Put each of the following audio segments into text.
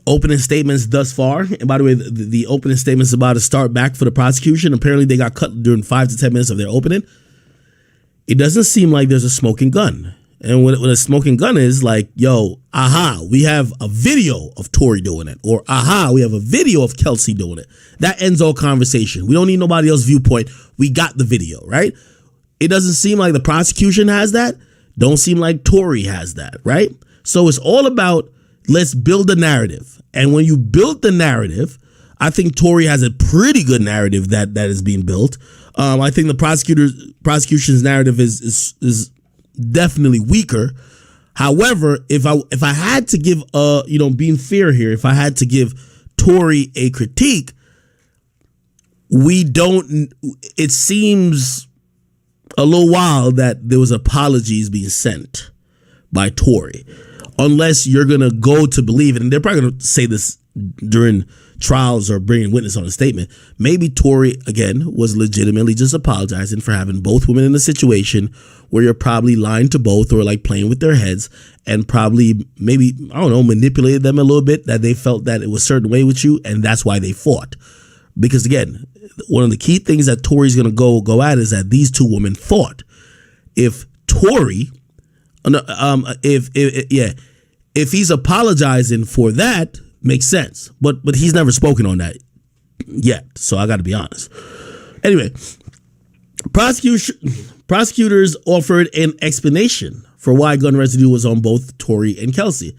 opening statements thus far. And by the way, the opening statements about to start back for the prosecution. Apparently they got cut during 5 to 10 minutes of their opening. It doesn't seem like there's a smoking gun. And what a smoking gun is like, yo, we have a video of Tory doing it. Or we have a video of Kelsey doing it. That ends all conversation. We don't need nobody else's viewpoint. We got the video, right? It doesn't seem like the prosecution has that. Don't seem like Tory has that, right? So it's all about, let's build a narrative. And when you build the narrative, I think Tory has a pretty good narrative that is being built. I think the prosecution's narrative is definitely weaker. However, if I had to give being fair here, if I had to give Tory a critique, it seems a little wild that there was apologies being sent by Tory, unless you're going to go to believe it. And they're probably going to say this during trials or bringing witness on a statement. Maybe Tory, again, was legitimately just apologizing for having both women in a situation where you're probably lying to both or like playing with their heads and probably maybe, manipulated them a little bit, that they felt that it was a certain way with you. And that's why they fought. Because again, one of the key things that Tory's going to go at is that these two women fought. If Tory, if he's apologizing for that, makes sense. But he's never spoken on that yet. So I got to be honest. Anyway, prosecutors offered an explanation for why gun residue was on both Tory and Kelsey.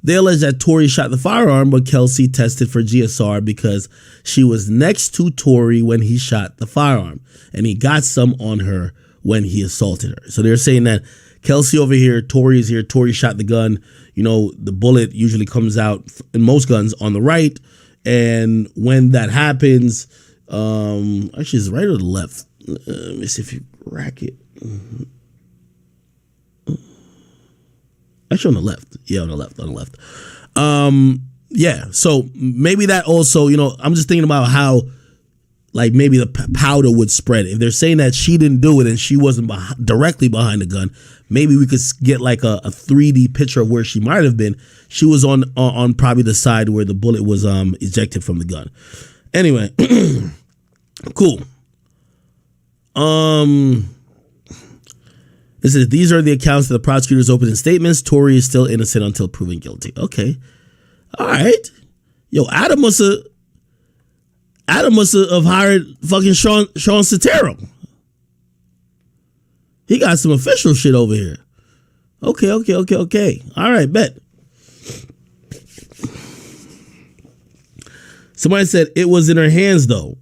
They alleged that Tory shot the firearm, but Kelsey tested for GSR because she was next to Tory when he shot the firearm, and he got some on her when he assaulted her. So they're saying that Kelsey over here, Tory is here, Tory shot the gun. The bullet usually comes out in most guns on the right, and when that happens, actually it's right or the left. Let me see if you rack it. Actually on the left. Yeah, on the left. Yeah, so maybe that also, I'm just thinking about how like maybe the powder would spread. If they're saying that she didn't do it and she wasn't directly behind the gun, maybe we could get like a 3D picture of where she might have been. She was on probably the side where the bullet was ejected from the gun. Anyway, cool. It says, these are the accounts of the prosecutor's opening statements. Tory is still innocent until proven guilty. Okay. All right. Yo, Adam must have hired fucking Sean Sotero. He got some official shit over here. Okay. All right, bet. Somebody said it was in her hands, though.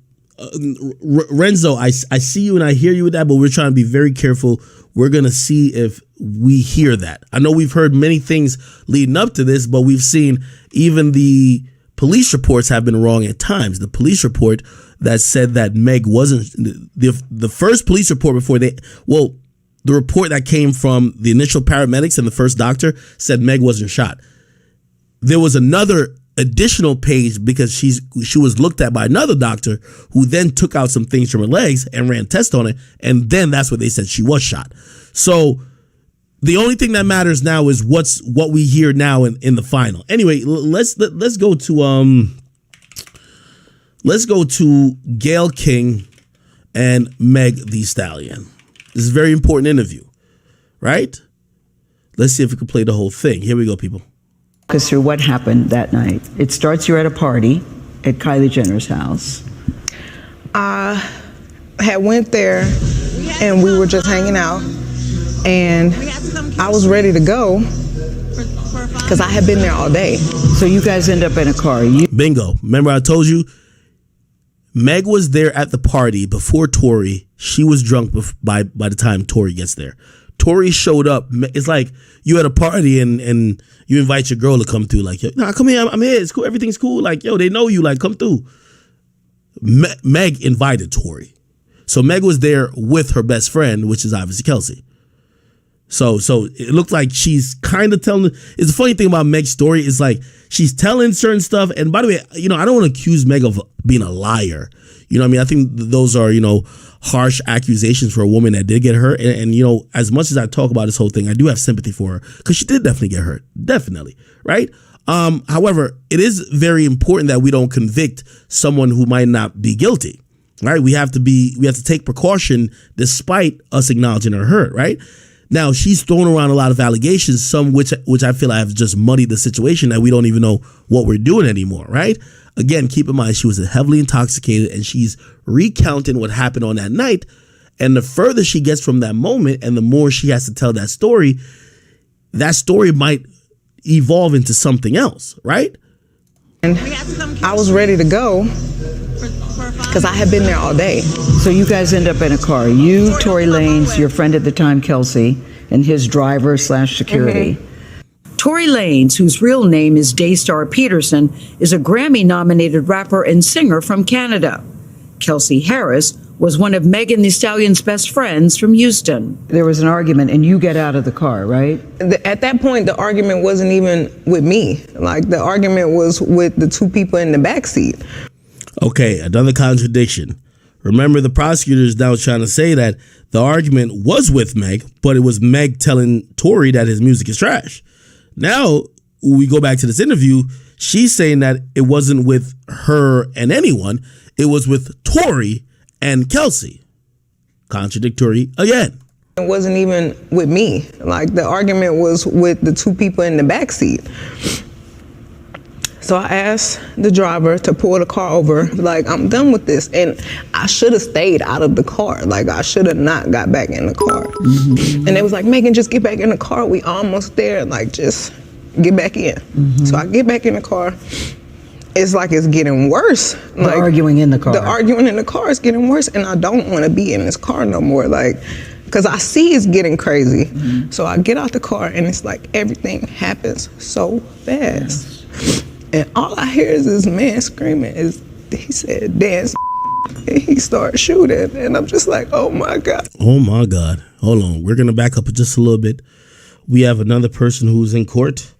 Renzo, I see you and I hear you with that, but we're trying to be very careful. We're going to see if we hear that. I know we've heard many things leading up to this, but we've seen even the police reports have been wrong at times. The police report that said that Meg wasn't the first police report the report that came from the initial paramedics and the first doctor said Meg wasn't shot. There was another additional page because she was looked at by another doctor who then took out some things from her legs and ran tests on it, and then that's what they said she was shot. So the only thing that matters now is what we hear now in the final. Anyway, let's go to Gayle King and Meg Thee Stallion. This is a very important interview, right? Let's see if we can play the whole thing. Here we go, people. Because through what happened that night. It starts, you're at a party at Kylie Jenner's house. I had went there and we were just hanging out, and I was ready to go because I had been there all day. So you guys end up in a car. Bingo. Remember I told you Meg was there at the party before Tory. She was drunk by the time Tory gets there. Tory showed up. It's like you at a party and you invite your girl to come through. Like, yo, nah, come here. I'm here. It's cool. Everything's cool. Like, yo, they know you. Like, come through. Meg invited Tory. So Meg was there with her best friend, which is obviously Kelsey. So it looked like she's kind of telling. It's the funny thing about Meg's story is like she's telling certain stuff. And by the way, I don't want to accuse Meg of being a liar. You know what I mean? I think those are, harsh accusations for a woman that did get hurt. And as much as I talk about this whole thing, I do have sympathy for her because she did definitely get hurt. Definitely. Right. However, it is very important that we don't convict someone who might not be guilty, right? We have to take precaution despite us acknowledging her hurt, right? Now, she's thrown around a lot of allegations, some which I feel have just muddied the situation, that we don't even know what we're doing anymore, right? Again, keep in mind, she was heavily intoxicated and she's recounting what happened on that night. And the further she gets from that moment and the more she has to tell that story might evolve into something else, right? And I was ready to go because I had been there all day. So you guys end up in a car. You, Tory Lanez, your friend at the time, Kelsey, and his driver / security. Tory Lanez, whose real name is Daystar Peterson, is a Grammy-nominated rapper and singer from Canada. Kelsey Harris was one of Megan Thee Stallion's best friends from Houston. There was an argument, and you get out of the car, right? At that point, the argument wasn't even with me. Like, the argument was with the two people in the backseat. Okay, another contradiction. Remember, the prosecutor is now trying to say that the argument was with Meg, but it was Meg telling Tory that his music is trash. Now, when we go back to this interview, she's saying that it wasn't with her and anyone. It was with Tory and Kelsey. Contradictory again. It wasn't even with me. Like, the argument was with the two people in the backseat. So I asked the driver to pull the car over, like, I'm done with this. And I should have stayed out of the car. Like, I should have not got back in the car. Mm-hmm. And they was like, Megan, just get back in the car. We almost there. Like, just get back in. Mm-hmm. So I get back in the car. It's like it's getting worse. The arguing in the car. The arguing in the car is getting worse. And I don't want to be in this car no more. Like, because I see it's getting crazy. Mm-hmm. So I get out the car and it's like everything happens so fast. Yes. And all I hear is this man screaming. He said, dance. And he started shooting. And I'm just like, oh my God. Oh my God. Hold on. We're going to back up just a little bit. We have another person who's in court.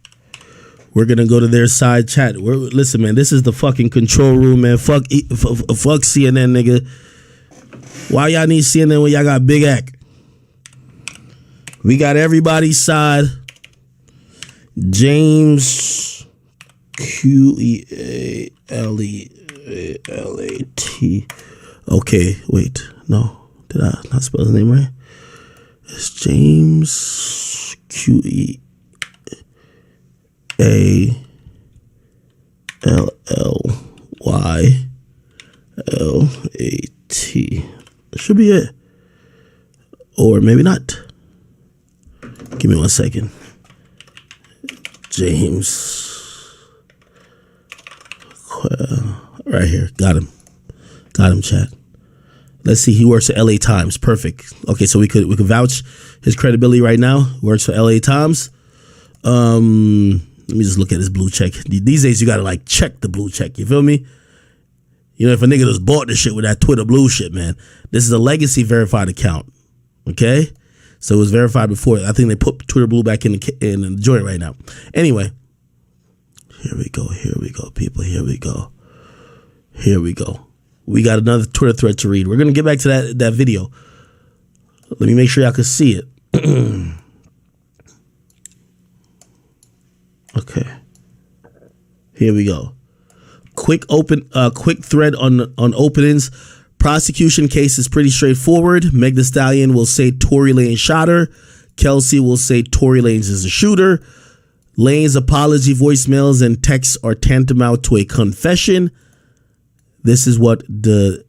We're going to go to their side chat. Listen, man, this is the fucking control room, man. Fuck CNN, nigga. Why y'all need CNN when y'all got Big Act? We got everybody's side. James Quealat. Okay, wait. No. Did I not spell his name right? It's James Quealat. Should be it. Or maybe not. Give me 1 second. James. Right here. Got him, chat. Let's see. He works at LA Times. Perfect. Okay, so we could vouch his credibility right now. Works for LA Times. Let me just look at his blue check. These days you gotta like check the blue check. You feel me? You know, if a nigga just bought this shit with that Twitter blue shit, man. This is a legacy verified account. Okay? So it was verified before. I think they put Twitter blue back in the joint right now. Anyway. Here we go, people. Here we go. We got another Twitter thread to read. We're gonna get back to that video. Let me make sure y'all can see it. Okay. Here we go. Quick thread on openings. Prosecution case is pretty straightforward. Meg Thee Stallion will say Tory Lanez shot her. Kelsey will say Tory Lanez is a shooter. Lanez apology voicemails and texts are tantamount to a confession. This is what the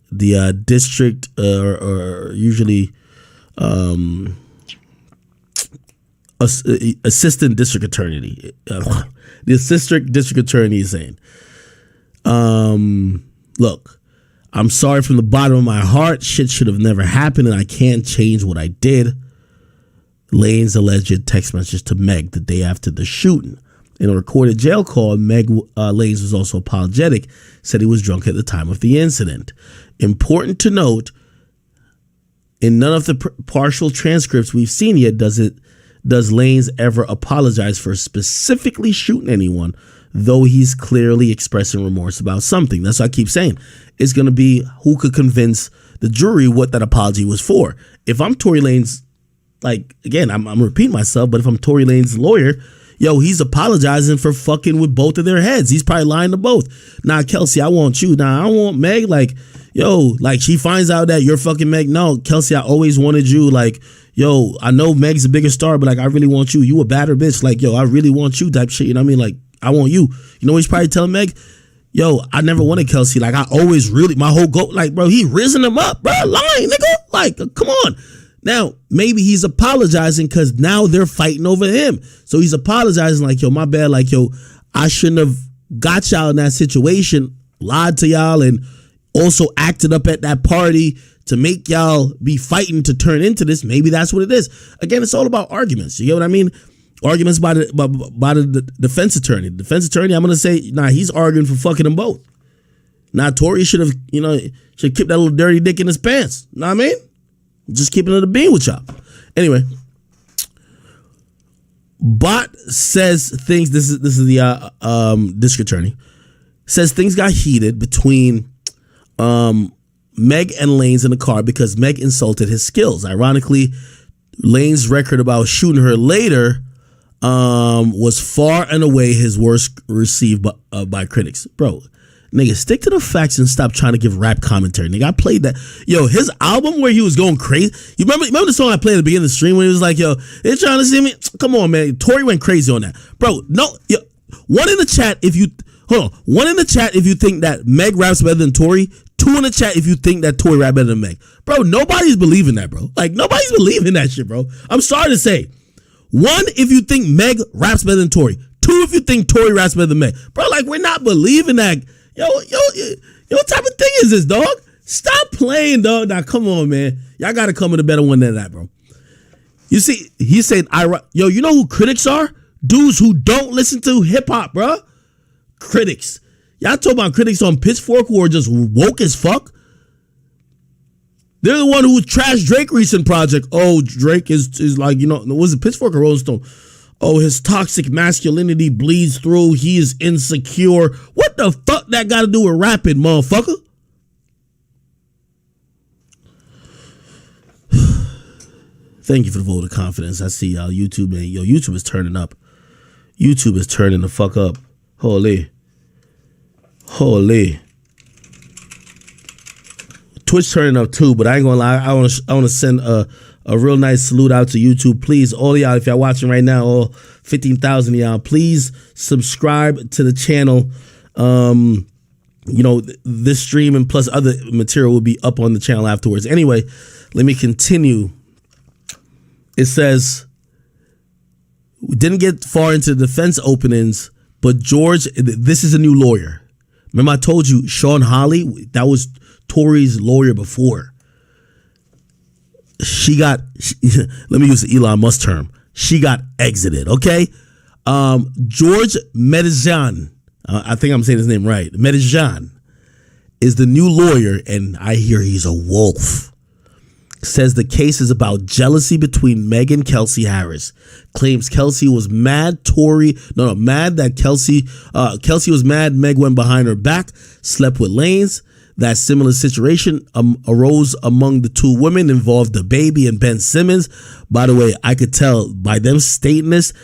district or usually assistant district attorney, the assistant district attorney is saying, look, I'm sorry from the bottom of my heart. Shit should have never happened, and I can't change what I did. Lanez's alleged text message to Meg the day after the shooting. In a recorded jail call, Lanez was also apologetic, said he was drunk at the time of the incident. Important to note, in none of the partial transcripts we've seen yet does Lanez ever apologize for specifically shooting anyone, though he's clearly expressing remorse about something. That's what I keep saying. It's going to be who could convince the jury what that apology was for. If I'm Tory Lanez, like, again, I'm repeating myself, but if I'm Tory Lanez's lawyer, yo, he's apologizing for fucking with both of their heads. He's probably lying to both. Nah, Kelsey, I want you. Nah, I don't want Meg. Like, yo, like she finds out that you're fucking Meg. No, Kelsey, I always wanted you. Like, yo, I know Meg's a bigger star, but like, I really want you. You a badder bitch. Like, yo, I really want you type shit. You know what I mean? Like, I want you. You know what he's probably telling Meg? Yo, I never wanted Kelsey. Like, I always really, my whole goal, like, bro, he risen him up, bro, lying, nigga. Like, come on. Now, maybe he's apologizing because now they're fighting over him. So he's apologizing like, yo, my bad. Like, yo, I shouldn't have got y'all in that situation, lied to y'all, and also acted up at that party to make y'all be fighting to turn into this. Maybe that's what it is. Again, it's all about arguments. You get what I mean? Arguments by the defense attorney. The defense attorney, I'm going to say, nah, he's arguing for fucking them both. Nah, Tory should have, should keep that little dirty dick in his pants. Know what I mean? Just keeping it a bean with y'all. Anyway, Bot says things. This is the district attorney says things got heated between Meg and Lanz in the car because Meg insulted his skills. Ironically, Lanz's record about shooting her later was far and away his worst received by critics. Bro, nigga, stick to the facts and stop trying to give rap commentary. Nigga, I played that. Yo, his album where he was going crazy. You remember the song I played at the beginning of the stream when he was like, yo, they're trying to see me? Come on, man. Tory went crazy on that. Bro, no. Yo, one in the chat if you think that Meg raps better than Tory. Two in the chat if you think that Tory rap better than Meg. Bro, nobody's believing that, bro. Like, nobody's believing that shit, bro. I'm sorry to say. One, if you think Meg raps better than Tory. Two, if you think Tory raps better than Meg. Bro, like, we're not believing that. Yo, what type of thing is this, dog? Stop playing, dog. Now, come on, man. Y'all got to come with a better one than that, bro. You see, he said, yo, you know who critics are? Dudes who don't listen to hip-hop, bro. Critics. Y'all talking about critics on Pitchfork who are just woke as fuck? They're the one who trashed Drake recent project. Oh, Drake is like, was it Pitchfork or Rolling Stone? Oh, his toxic masculinity bleeds through. He is insecure. What the fuck that got to do with rapping, motherfucker? Thank you for the vote of confidence. I see y'all. YouTube, man. Yo, YouTube is turning up. YouTube is turning the fuck up. Holy. Twitch turning up too, but I ain't gonna lie. I want to send a real nice salute out to YouTube. Please, all of y'all, if y'all watching right now, all 15,000 of y'all, please subscribe to the channel. This stream and plus other material will be up on the channel afterwards. Anyway, let me continue. It says, we didn't get far into the defense openings, but George, this is a new lawyer. Remember I told you Sean Hawley, that was Tory's lawyer before. Let me use the Elon Musk term. She got exited, okay? George Medijan, I think I'm saying his name right. Medijan is the new lawyer, and I hear he's a wolf. Says the case is about jealousy between Meg and Kelsey Harris. Claims Kelsey was mad mad that Kelsey was mad Meg went behind her back, slept with Lanz. That similar situation arose among the two women involved, the baby and Ben Simmons. By the way, I could tell by them stating this,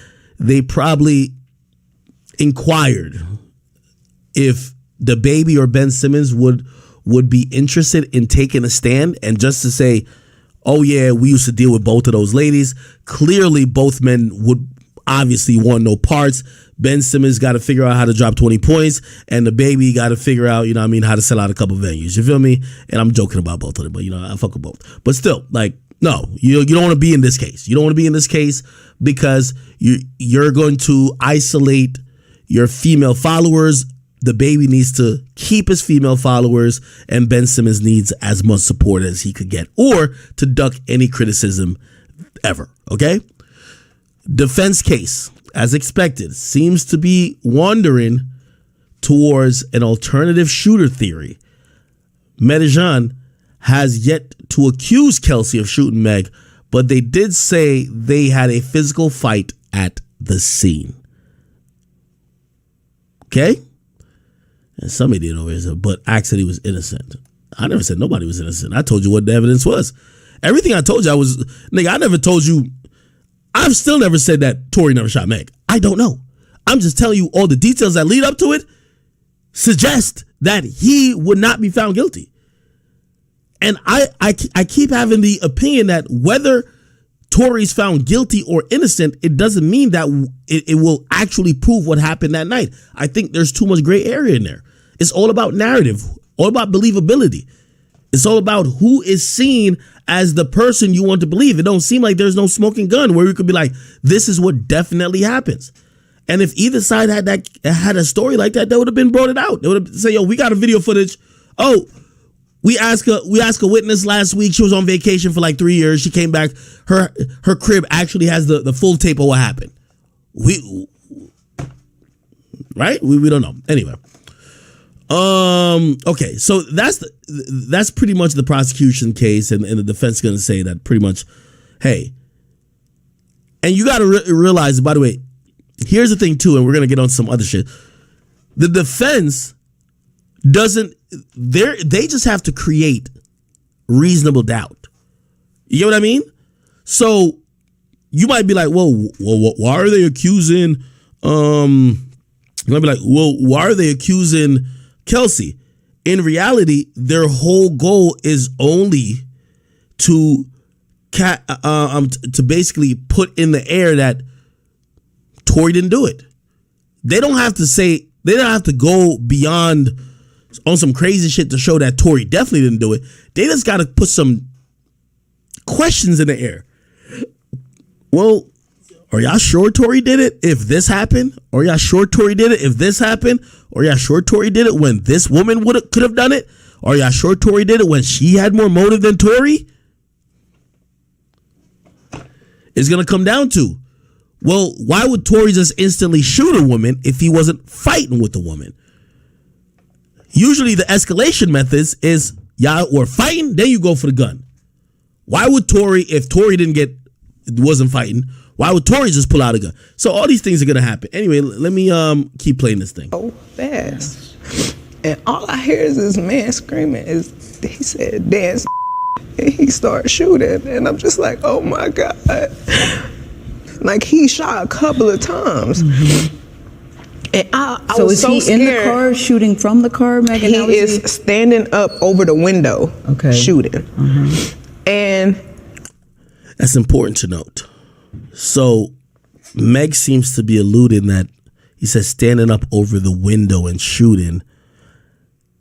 they probably inquired if the baby or Ben Simmons would be interested in taking a stand, and just to say, oh yeah, we used to deal with both of those ladies. Clearly, both men would obviously want no parts. Ben Simmons got to figure out how to drop 20 points, and the baby got to figure out, how to sell out a couple venues. You feel me? And I'm joking about both of them, but I fuck with both. But still, like, no, you don't want to be in this case. You don't want to be in this case because you're going to isolate your female followers. The baby needs to keep his female followers, and Ben Simmons needs as much support as he could get, or to duck any criticism ever, okay? Defense case, as expected, seems to be wandering towards an alternative shooter theory. Medijan has yet to accuse Kelsey of shooting Meg, but they did say they had a physical fight at the scene. Okay? And somebody did over here, but I said he was innocent. I never said nobody was innocent. I told you what the evidence was. Everything I told you, I never told you. I've still never said that Tory never shot Meg. I don't know. I'm just telling you all the details that lead up to it suggest that he would not be found guilty. And I keep having the opinion that whether Tory's found guilty or innocent, it doesn't mean that it will actually prove what happened that night. I think there's too much gray area in there. It's all about narrative, all about believability. It's all about who is seen as the person you want to believe. It don't seem like there's no smoking gun where you could be like, this is what definitely happens. And if either side had a story like that, they would have been brought it out. They would have said, yo, we got a video footage. Oh, we asked a witness last week. She was on vacation for like 3 years. She came back. Her crib actually has the full tape of what happened. We don't know. Anyway. Okay, so that's pretty much the prosecution case, and the defense is going to say that pretty much, hey, and you got to realize, by the way, here's the thing too, and we're going to get on some other shit. The defense they just have to create reasonable doubt. You get what I mean? So you might be like, well, why are they accusing, you might be like, well, why are they accusing Kelsey? In reality, their whole goal is only to basically put in the air that Tory didn't do it. They don't have to go beyond on some crazy shit to show that Tory definitely didn't do it. They just got to put some questions in the air. Well, are y'all sure Tory did it if this happened? Are y'all sure Tory did it if this happened? Are y'all sure Tory did it when this woman could have done it? Are y'all sure Tory did it when she had more motive than Tory? It's going to come down to, well, why would Tory just instantly shoot a woman if he wasn't fighting with the woman? Usually the escalation methods is y'all were fighting, then you go for the gun. Why would Tory, if Tory wasn't fighting, why would Tory just pull out a gun? So all these things are going to happen. Anyway, let me keep playing this thing. So fast. And all I hear is this man screaming. He said, dance. And he started shooting. And I'm just like, oh my God. Like he shot a couple of times. Mm-hmm. And I was so is he scared. In the car shooting from the car, Megan? He is standing up over the window shooting. Mm-hmm. And that's important to note. So Meg seems to be alluding that he says standing up over the window and shooting.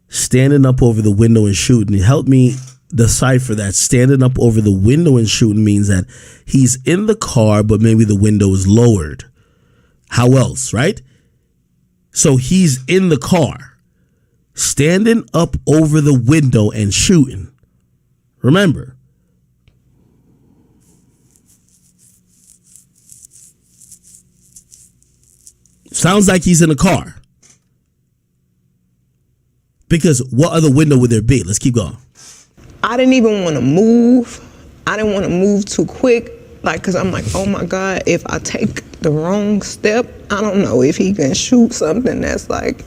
Standing up over the window and shooting. Help me decipher that. Standing up over the window and shooting means that he's in the car, but maybe the window is lowered. How else, right? So he's in the car, standing up over the window and shooting. Remember, sounds like he's in a car. Because what other window would there be? Let's keep going. I didn't even want to move. I didn't want to move too quick. Like, cause I'm like, oh my God, if I take the wrong step, I don't know if he can shoot something that's like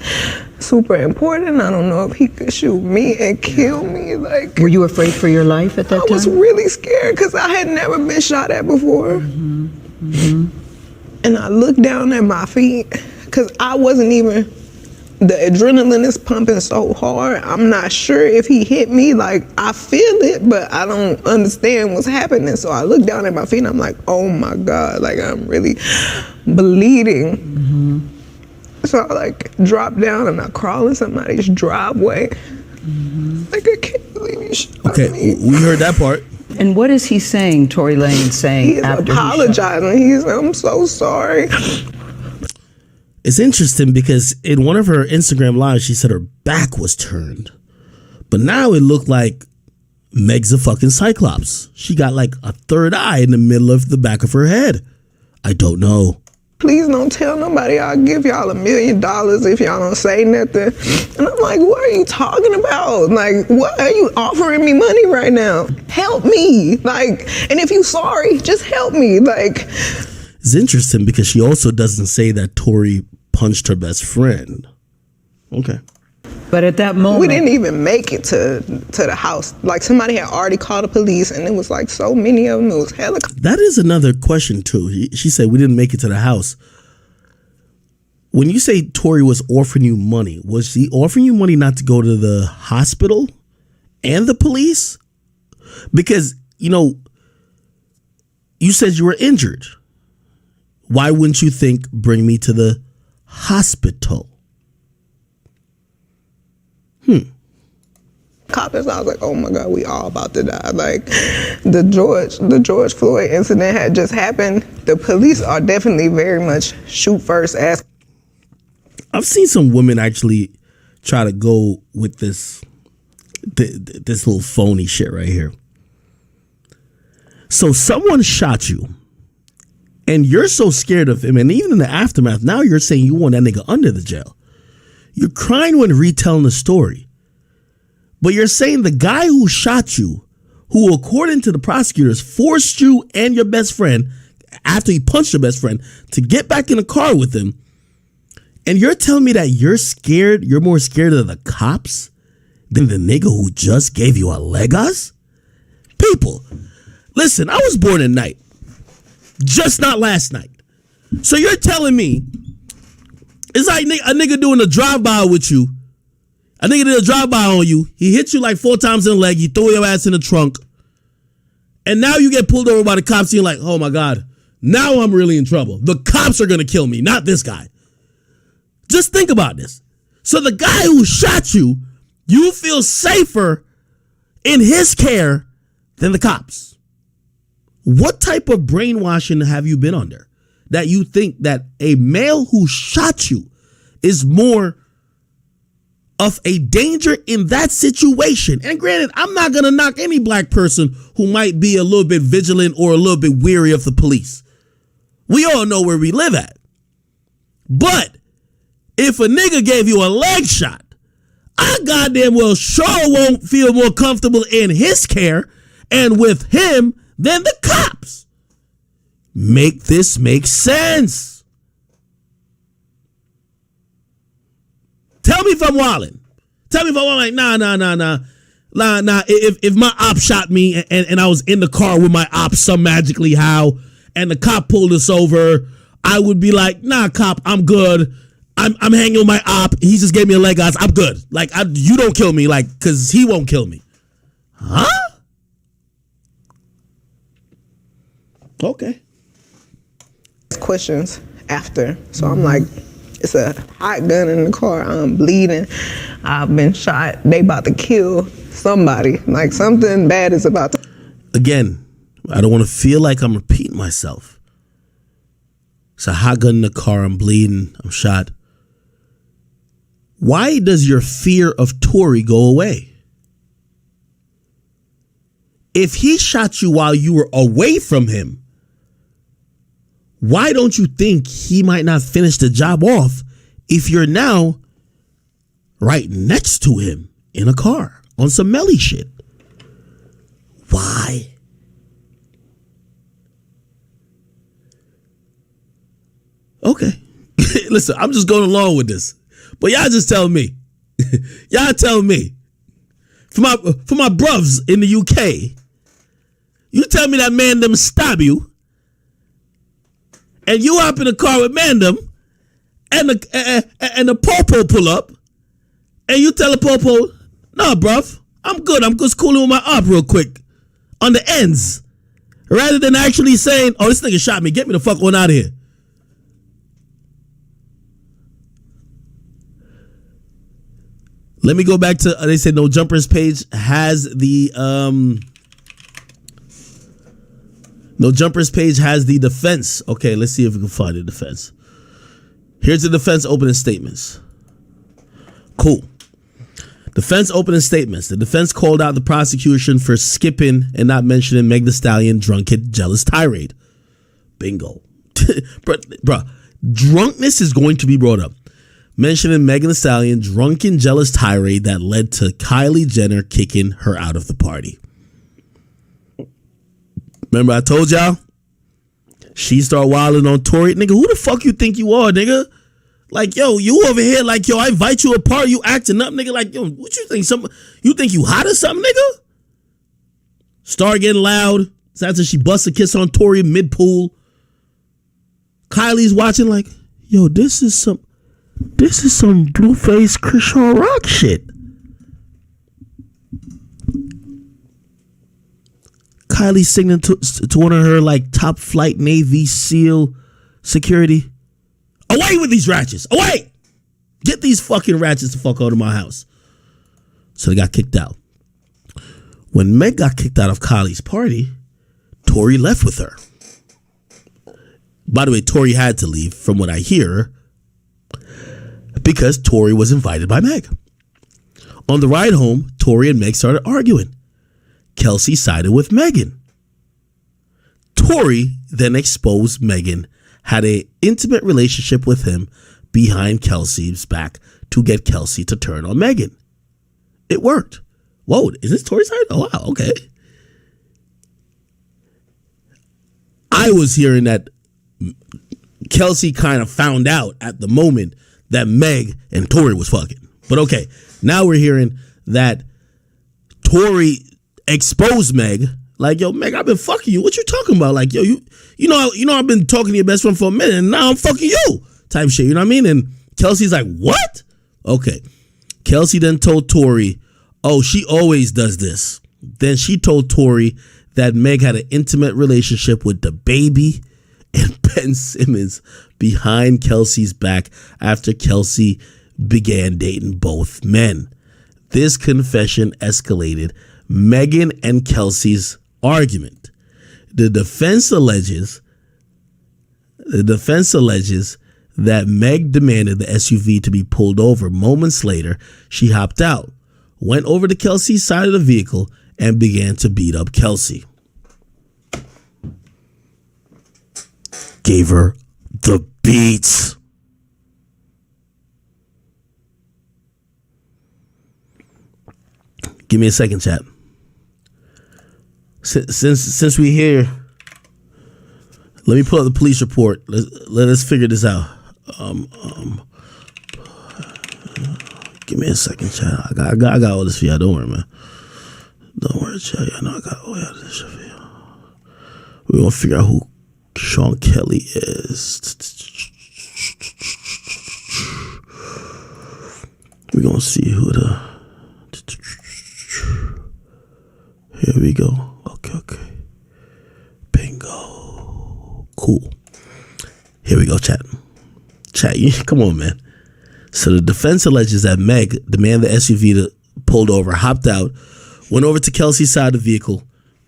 super important. I don't know if he could shoot me and kill me. Like, were you afraid for your life at that time? I was really scared because I had never been shot at before. Mm-hmm. Mm-hmm. And I looked down at my feet because I wasn't even, the adrenaline is pumping so hard. I'm not sure if he hit me. Like, I feel it, but I don't understand what's happening. So I look down at my feet and I'm like, oh my God, like I'm really bleeding. Mm-hmm. So I like drop down and I crawl in somebody's driveway. Mm-hmm. Like, I can't believe you shot me. We heard that part. And what is he saying, Tory Lanez saying? He's after apologizing. He's, I'm so sorry. It's interesting because in one of her Instagram lives, she said her back was turned. But now it looked like Meg's a fucking cyclops. She got like a third eye in the middle of the back of her head. I don't know. Please don't tell nobody. I'll give y'all $1 million if y'all don't say nothing. And I'm like, what are you talking about? Like, what are you offering me money right now? Help me. Like, and if you sorry, just help me. Like, it's interesting because she also doesn't say that Tory punched her best friend. Okay. But at that moment, we didn't even make it to the house. Like, somebody had already called the police, and it was like so many of them. It was hella. That is another question too. She said we didn't make it to the house. When you say Tory was offering you money, was he offering you money not to go to the hospital and the police? Because, you said you were injured. Why wouldn't you think, bring me to the hospital? Coppers, I was like, oh my God, we all about to die. Like the George Floyd incident had just happened. The police are definitely very much shoot first, ask. I've seen some women actually try to go with this little phony shit right here. So someone shot you and you're so scared of him, and even in the aftermath, now you're saying you want that nigga under the jail. You're crying when retelling the story. But you're saying the guy who shot you, who according to the prosecutors forced you and your best friend, after he punched your best friend, to get back in the car with him, and you're telling me that you're more scared of the cops than the nigga who just gave you a Legos? People, listen, I was born at night. Just not last night. So you're telling me it's like a nigga doing a drive-by with you. A nigga did a drive-by on you. He hit you like 4 times in the leg. He threw your ass in the trunk. And now you get pulled over by the cops and you're like, oh my God, now I'm really in trouble. The cops are going to kill me, not this guy. Just think about this. So the guy who shot you, you feel safer in his care than the cops. What type of brainwashing have you been under that you think that a male who shot you is more of a danger in that situation? And granted, I'm not going to knock any black person who might be a little bit vigilant or a little bit weary of the police. We all know where we live at. But if a nigga gave you a leg shot, I goddamn well sure won't feel more comfortable in his care and with him than the cops. Make this make sense. Tell me if I'm wilding. Tell me if I'm like, nah. If my op shot me and I was in the car with my op some magically how, and the cop pulled us over, I would be like, nah, cop, I'm good. I'm hanging with my op. He just gave me a leg, guys. I'm good. Like, you don't kill me, like, because he won't kill me. Huh? Okay. Questions after. So I'm like, it's a hot gun in the car. I'm bleeding. I've been shot. They about to kill somebody. Like, something bad is about to. Again, I don't want to feel like I'm repeating myself. It's a hot gun in the car. I'm bleeding. I'm shot. Why does your fear of Tory go away? If he shot you while you were away from him, why don't you think he might not finish the job off if you're now right next to him in a car on some Melly shit? Why? Okay. Listen, I'm just going along with this. But y'all just tell me. Y'all tell me. For my bruvs in the UK, you tell me that man them stab you, and you hop in the car with Mandem, and the popo pull up, and you tell the popo, nah, bruv, I'm good. I'm just cooling with my op real quick on the ends, rather than actually saying, oh, this nigga shot me. Get me the fuck on out of here. Let me go back to, they said No Jumpers page has the, No Jumpers page has the defense. Okay, let's see if we can find the defense. Here's the defense opening statements. Cool. Defense opening statements. The defense called out the prosecution for skipping and not mentioning Meg Thee Stallion drunken jealous tirade. Bingo. Bruh, drunkenness is going to be brought up. Mentioning Megan Thee Stallion drunken jealous tirade that led to Kylie Jenner kicking her out of the party. Remember I told y'all? She started wilding on Tory. Nigga, who the fuck you think you are, nigga? Like, yo, you over here like, yo, I invite you a party, you acting up, nigga. Like, yo, what you think? You think you hot or something, nigga? Start getting loud. It's after she busts a kiss on Tory mid-pool. Kylie's watching like, yo, this is some... This is some Blueface Christian Rock shit. Kylie singing to one of her like top flight Navy SEAL security. Away with these ratchets! Away! Get these fucking ratchets the fuck out of my house. So they got kicked out. When Meg got kicked out of Kylie's party, Tory left with her. By the way, Tory had to leave, from what I hear, because Tory was invited by Meg. On the ride home, Tory and Meg started arguing. Kelsey sided with Megan. Tory then exposed Megan had an intimate relationship with him behind Kelsey's back to get Kelsey to turn on Megan. It worked. Whoa, is this Tory's side? Oh, wow, okay. I was hearing that Kelsey kind of found out at the moment that Meg and Tory was fucking. But okay, now we're hearing that Tory exposed Meg. Like, yo, Meg, I've been fucking you. What you talking about? Like, yo, you know, I've been talking to your best friend for a minute, and now I'm fucking you. Type shit, you know what I mean? And Kelsey's like, what? Okay. Kelsey then told Tory, oh, she always does this. Then she told Tory that Meg had an intimate relationship with the baby and Ben Simmons behind Kelsey's back after Kelsey began dating both men. This confession escalated Megan and Kelsey's argument. The defense alleges that Meg demanded the SUV to be pulled over. Moments later, she hopped out, went over to Kelsey's side of the vehicle, and began to beat up Kelsey. Gave her the beats. Give me a second, chat. Since we here, let me pull up the police report. Let us figure this out. Give me a second, chat. I got all this for y'all. Don't worry, man. Don't worry, chat. I know I got all this shit for y'all. We're gonna figure out who Sean Kelly is. We're gonna see who the. Here we go. Okay. Bingo. Cool. Here we go, chat. Come on, man. So the defense alleges that Meg demanded the SUV to pulled over, hopped out, went over to Kelsey's side of the vehicle,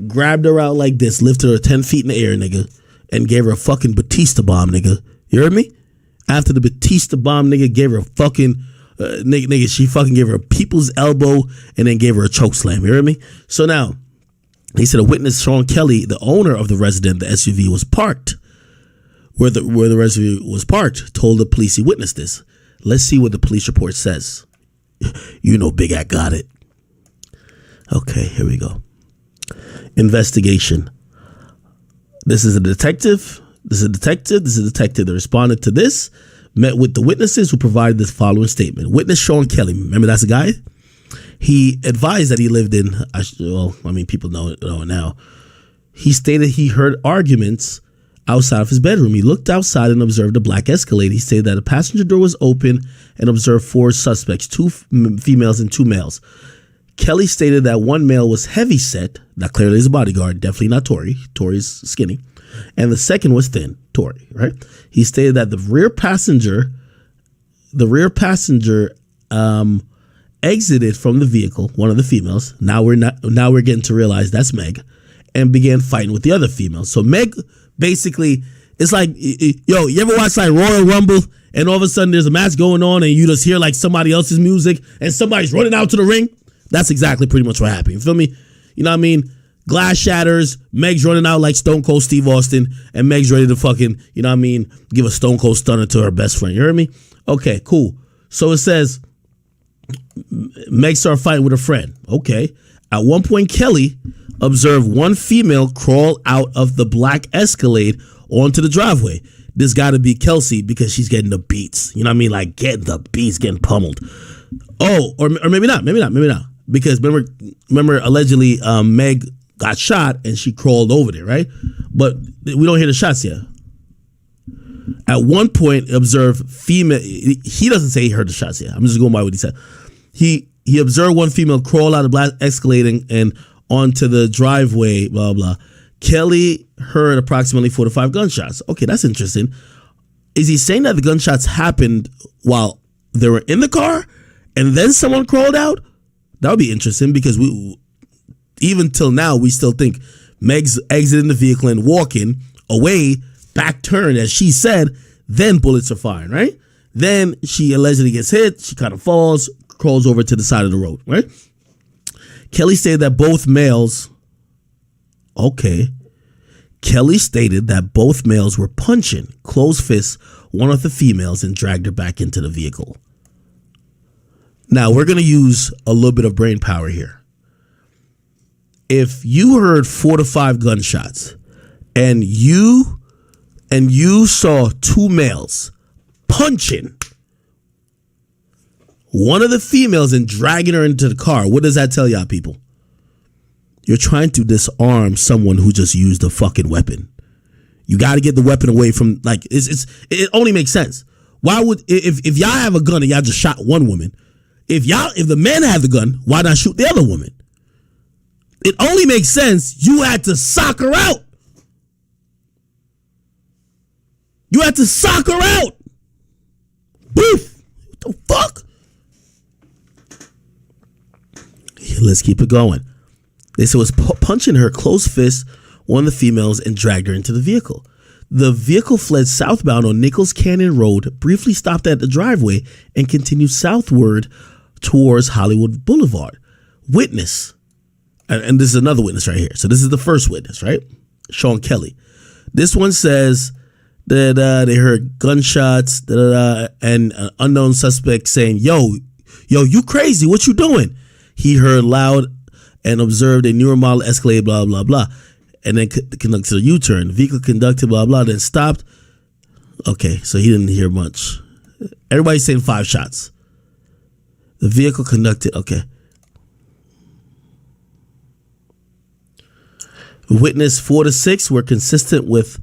grabbed her out like this, lifted her 10 feet in the air, nigga, and gave her a fucking Batista bomb, nigga. You heard me? After the Batista bomb, nigga, gave her a fucking nigga, she fucking gave her a people's elbow and then gave her a choke slam. You heard me? So now, he said a witness, Sean Kelly, the owner of the resident the SUV was parked, where the SUV was parked, told the police he witnessed this. Let's see what the police report says. You know Big Act got it. Okay, here we go. Investigation. This is a detective that responded to this, met with the witnesses who provided this following statement. Witness Sean Kelly, remember that's the guy? He advised that he lived in, people know it now. He stated he heard arguments outside of his bedroom. He looked outside and observed a black Escalade. He stated that the passenger door was open and observed 4 suspects, 2 females and 2 males. Kelly stated that one male was heavy set, that clearly is a bodyguard, definitely not Tory. Tory's skinny. And the second was thin, Tory, right? He stated that the rear passenger exited from the vehicle, one of the females. Now we're getting to realize that's Meg, and began fighting with the other females. So Meg basically, it's like, yo, you ever watch like Royal Rumble and all of a sudden there's a match going on and you just hear like somebody else's music and somebody's running out to the ring? That's exactly pretty much what happened. You feel me? You know what I mean? Glass shatters, Meg's running out like Stone Cold Steve Austin, and Meg's ready to fucking, you know what I mean, give a Stone Cold stunner to her best friend. You heard me? Okay, cool. So it says Meg started fighting with her friend. Okay. At one point, Kelly observed one female crawl out of the black Escalade onto the driveway. This got to be Kelsey because she's getting the beats. You know what I mean? Like getting the beats, getting pummeled. Oh, or maybe not. Because remember allegedly Meg got shot and she crawled over there, right? But we don't hear the shots yet. At one point, observed female. He doesn't say he heard the shots yet. I'm just going by what he said. He observed one female crawl out of black escalating and onto the driveway. Blah blah. Kelly heard approximately 4 to 5 gunshots. Okay, that's interesting. Is he saying that the gunshots happened while they were in the car and then someone crawled out? That would be interesting because we, even till now, we still think Meg's exiting the vehicle and walking away, back turn, as she said, then bullets are firing, right? Then she allegedly gets hit. She kind of falls, crawls over to the side of the road, right? Kelly stated that both males, Kelly stated that both males were punching, closed fists, one of the females and dragged her back into the vehicle. Now, we're going to use a little bit of brain power here. If you heard 4 to 5 gunshots and you saw 2 males punching one of the females and dragging her into the car, what does that tell y'all, people? You're trying to disarm someone who just used a fucking weapon. You got to get the weapon away from, like, it only makes sense. Why would, if y'all have a gun and y'all just shot one woman, if the man had the gun, why not shoot the other woman? It only makes sense. You had to sock her out. You had to sock her out. Boof. What the fuck? Let's keep it going. They said was punching her, closed fist, one of the females, and dragged her into the vehicle. The vehicle fled southbound on Nichols Canyon Road, briefly stopped at the driveway, and continued southward towards Hollywood Boulevard. Witness, and this is another witness right here. So this is the first witness, right? Sean Kelly. This one says that they heard gunshots, and an unknown suspect saying, yo, you crazy, what you doing? He heard loud and observed a newer model Escalade, blah, blah, blah. And then conducted a U-turn. Vehicle conducted, blah, blah, then stopped. Okay, so he didn't hear much. Everybody's saying 5 shots. The vehicle conducted, okay. Witness 4 to 6 were consistent with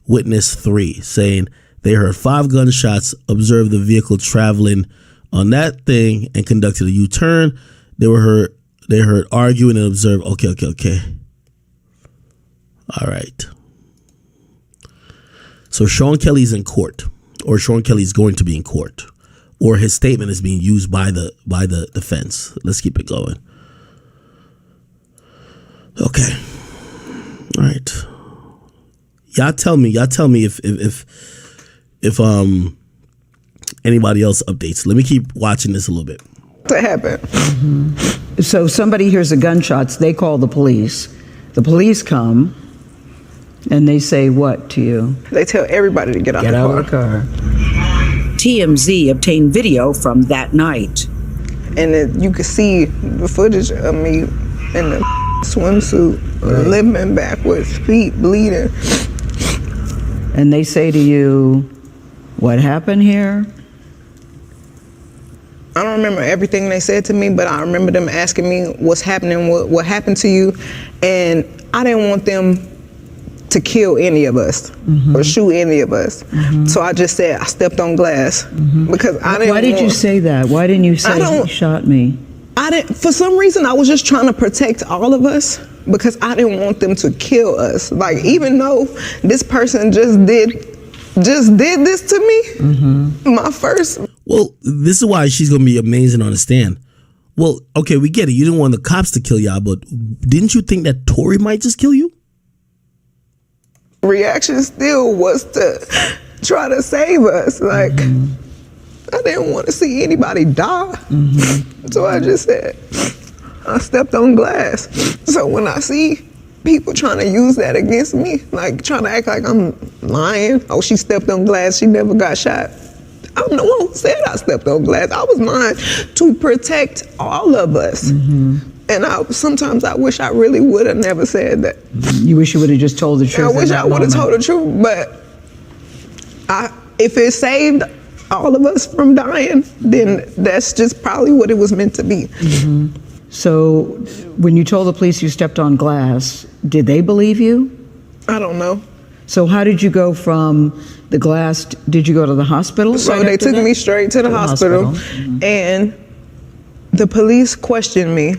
witness 3, saying they heard 5 gunshots, observed the vehicle traveling on that thing, and conducted a U-turn. They heard arguing and observed. Okay. All right. So Sean Kelly's in court, or Sean Kelly's going to be in court, or his statement is being used by the defense. Let's keep it going. Okay. All right. Y'all tell me if anybody else updates. Let me keep watching this a little bit. To happen. Mm-hmm. So somebody hears the gunshots, they call the police. The police come and they say what to you? They tell everybody to get out of the car. TMZ obtained video from that night. And then you could see the footage of me in the swimsuit, limping backwards, feet bleeding. And they say to you, what happened here? I don't remember everything they said to me, but I remember them asking me what's happening, what happened to you, and I didn't want them to kill any of us or shoot any of us. So I just said I stepped on glass because I didn't. Why did you say that? Why didn't you say he shot me? I didn't. For some reason, I was just trying to protect all of us because I didn't want them to kill us. Like, even though this person just did this to me, my first. Well, this is why she's going to be amazing on the stand. Well, okay, we get it. You didn't want the cops to kill y'all, but didn't you think that Tory might just kill you? Reaction still was to try to save us. Like, I didn't want to see anybody die. So I just said, I stepped on glass. So when I see people trying to use that against me, like trying to act like I'm lying, oh, she stepped on glass, she never got shot. I'm the one who said I stepped on glass. I was mine to protect all of us. And sometimes I wish I really would have never said that. You wish you would have just told the truth. I wish I would have told the truth, but if it saved all of us from dying, then that's just probably what it was meant to be. So when you told the police you stepped on glass, did they believe you? I don't know. So how did you go from the glass? Did you go to the hospital? So right they after took that? me straight to the hospital. Mm-hmm. And the police questioned me.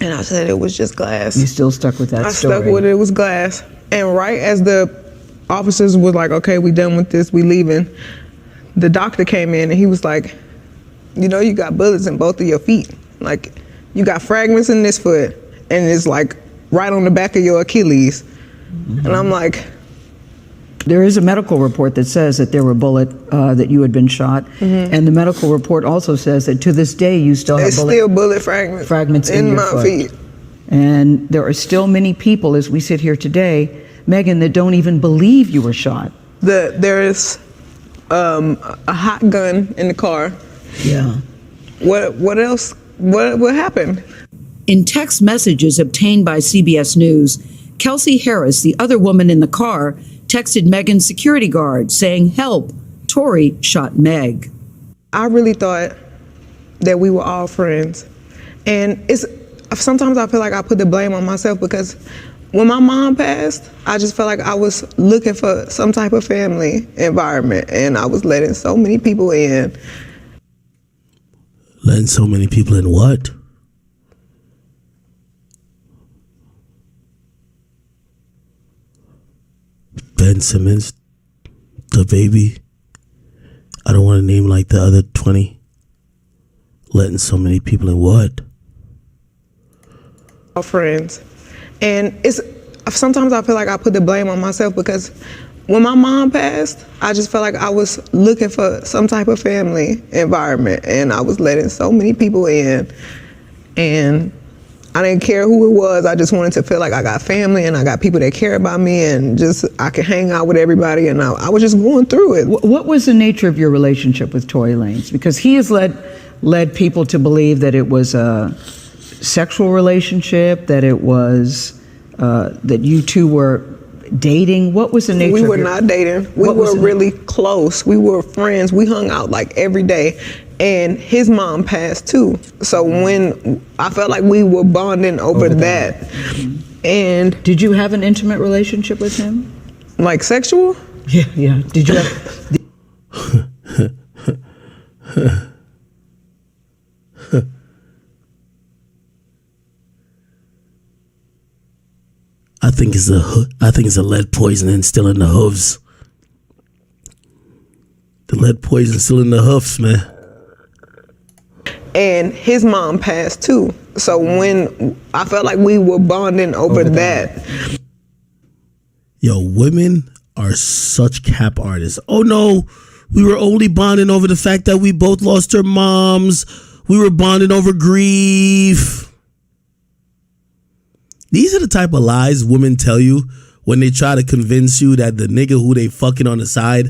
And I said it was just glass. You still stuck with that story? I stuck with it. It was glass. And right as the officers was like, okay, we done with this, we leaving, the doctor came in and he was like, you know, you got bullets in both of your feet. Like, you got fragments in this foot, and it's like right on the back of your Achilles. Mm-hmm. And I'm like, there is a medical report that says that there were that you had been shot, mm-hmm. and the medical report also says that to this day you still have bullet fragments in your my foot. feet. And there are still many people, as we sit here today, Megan, that don't even believe you were shot. There is a hot gun in the car. Yeah. What else? What happened? In text messages obtained by CBS News, Kelsey Harris, the other woman in the car, texted Megan's security guard saying, "Help, Tory shot Meg." I really thought that we were all friends. And sometimes I feel like I put the blame on myself because when my mom passed, I just felt like I was looking for some type of family environment, and I was letting so many people in. Letting so many people in what? Ben Simmons, the baby. I don't want to name like the other 20. Letting so many people in what? All friends. And sometimes I feel like I put the blame on myself because when my mom passed, I just felt like I was looking for some type of family environment, and I was letting so many people in, and I didn't care who it was. I just wanted to feel like I got family and I got people that care about me, and just I could hang out with everybody, and I was just going through it. What was the nature of your relationship with Tory Lanez? Because he has led people to believe that it was a sexual relationship, that it was that you two were dating. What was the nature? We were not dating. We were really close. We were friends. We hung out like every day. And his mom passed too. So when I felt like we were bonding over that. Mm-hmm. And did you have an intimate relationship with him? Like sexual? Yeah. Did you have? I think it's a lead poisoning still in the hooves. The lead poison still in the hoofs, man. And his mom passed too. So when I felt like we were bonding over that. Yo, women are such cap artists. Oh no, we were only bonding over the fact that we both lost our moms. We were bonding over grief. These are the type of lies women tell you when they try to convince you that the nigga who they fucking on the side,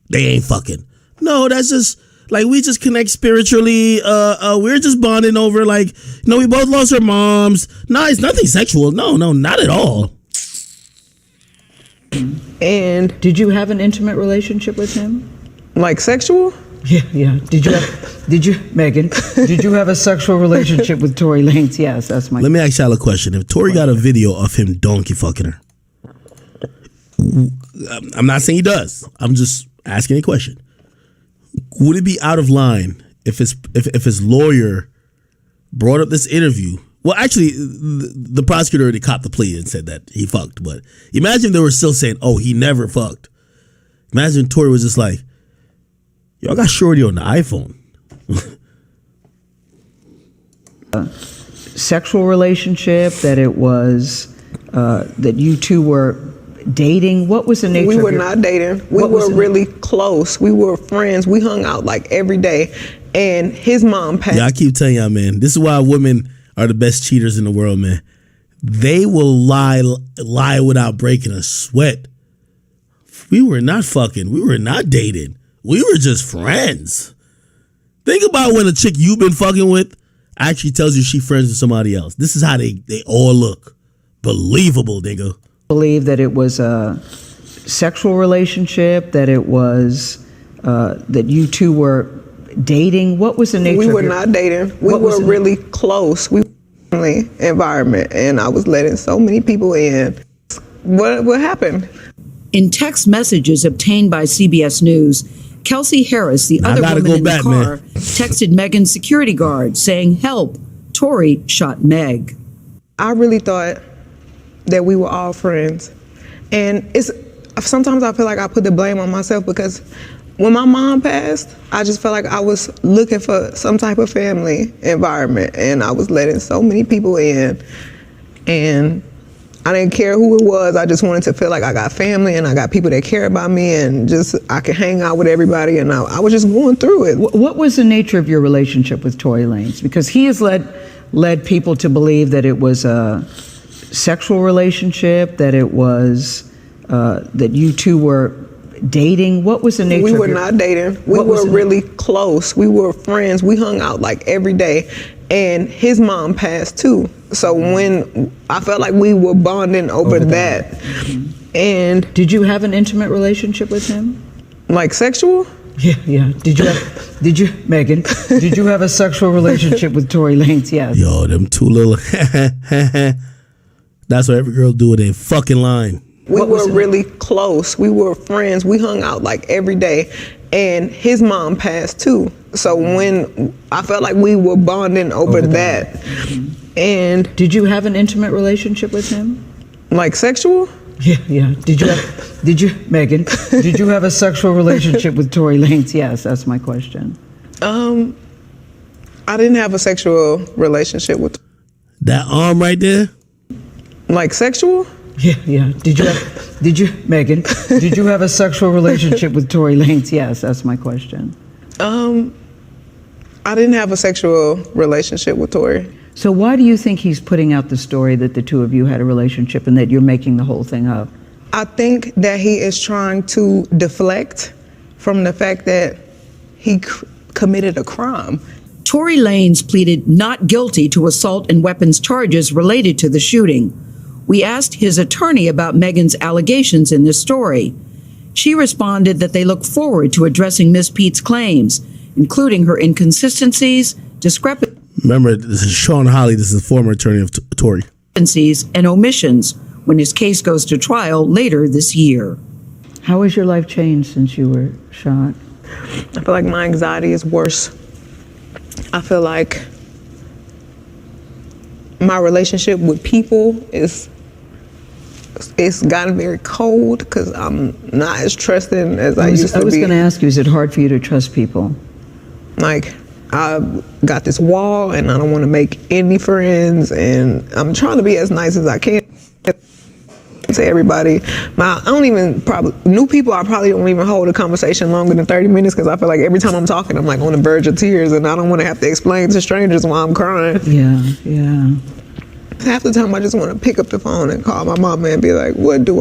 they ain't fucking. No, that's just like we just connect spiritually. We're just bonding over like, you know, we both lost our moms. No, it's nothing sexual. No, not at all. And did you have an intimate relationship with him? Like sexual? Yeah. Did you, Megan, did you have a sexual relationship with Tory Lanez? Yes, that's my. Let me ask y'all a question. If Tory got a video of him donkey fucking her, I'm not saying he does. I'm just asking a question. Would it be out of line if his lawyer brought up this interview? Well, actually, the prosecutor already copped the plea and said that he fucked. But imagine they were still saying, "Oh, he never fucked." Imagine Tory was just like, "Yo, I got shorty on the iPhone." Sexual relationship, that it was that you two were dating. What was the nature? We were not dating. We were really close. We were friends. We hung out like every day. And his mom passed. Yeah, I keep telling y'all, man, this is why women are the best cheaters in the world, man. They will lie without breaking a sweat. We were not fucking. We were not dating. We were just friends. Think about when a chick you've been fucking with actually tells you she friends with somebody else. This is how they all look. Believable, nigga. Believe that it was a sexual relationship, that it was that you two were dating. What was the nature? We were not dating. We were really close. We were in a family environment, and I was letting so many people in. What happened? In text messages obtained by CBS News, Kelsey Harris, the other gotta woman go in back, the car, man. texted Megan's security guard saying, "Help, Tory shot Meg." I really thought that we were all friends. And sometimes I feel like I put the blame on myself because when my mom passed, I just felt like I was looking for some type of family environment, and I was letting so many people in, and I didn't care who it was. I just wanted to feel like I got family and I got people that care about me, and just I could hang out with everybody, and I was just going through it. What was the nature of your relationship with Tory Lanez? Because he has led people to believe that it was a sexual relationship, that it was that you two were dating. What was the nature? We were not dating. We were really close. We were friends. We hung out like every day. And his mom passed too. So when I felt like we were bonding over that. Mm-hmm. And did you have an intimate relationship with him? Like sexual? Yeah. Did you, Megan? Did you have a sexual relationship with Tory Lanez? Yes. Yo, them two little. That's what every girl do with a fucking line. We were really close. We were friends. We hung out like every day. And his mom passed too. So when I felt like we were bonding over that. Mm-hmm. And did you have an intimate relationship with him? Like sexual? Yeah. Did you, Megan? Did you have a sexual relationship with Tory Lanez? Yes, that's my question. I didn't have a sexual relationship with. That arm right there? Like sexual? Yeah. Did you, Megan? Did you have a sexual relationship with Tory Lanez? Yes, that's my question. I didn't have a sexual relationship with Tory. So why do you think he's putting out the story that the two of you had a relationship and that you're making the whole thing up? I think that he is trying to deflect from the fact that he committed a crime. Tory Lanez pleaded not guilty to assault and weapons charges related to the shooting. We asked his attorney about Megan's allegations in this story. She responded that they look forward to addressing Ms. Pete's claims, including her inconsistencies, discrepancies, Remember, this is Sean Holly. This is the former attorney of Tory. And omissions when his case goes to trial later this year. How has your life changed since you were shot? I feel like my anxiety is worse. I feel like my relationship with people it's gotten very cold because I'm not as trusting as I used to be. I was going to ask you, is it hard for you to trust people? Like, I've got this wall and I don't want to make any friends, and I'm trying to be as nice as I can to everybody. New people, I probably don't even hold a conversation longer than 30 minutes because I feel like every time I'm talking, I'm like on the verge of tears, and I don't want to have to explain to strangers why I'm crying. Yeah. Half the time I just want to pick up the phone and call my mama and be like, what do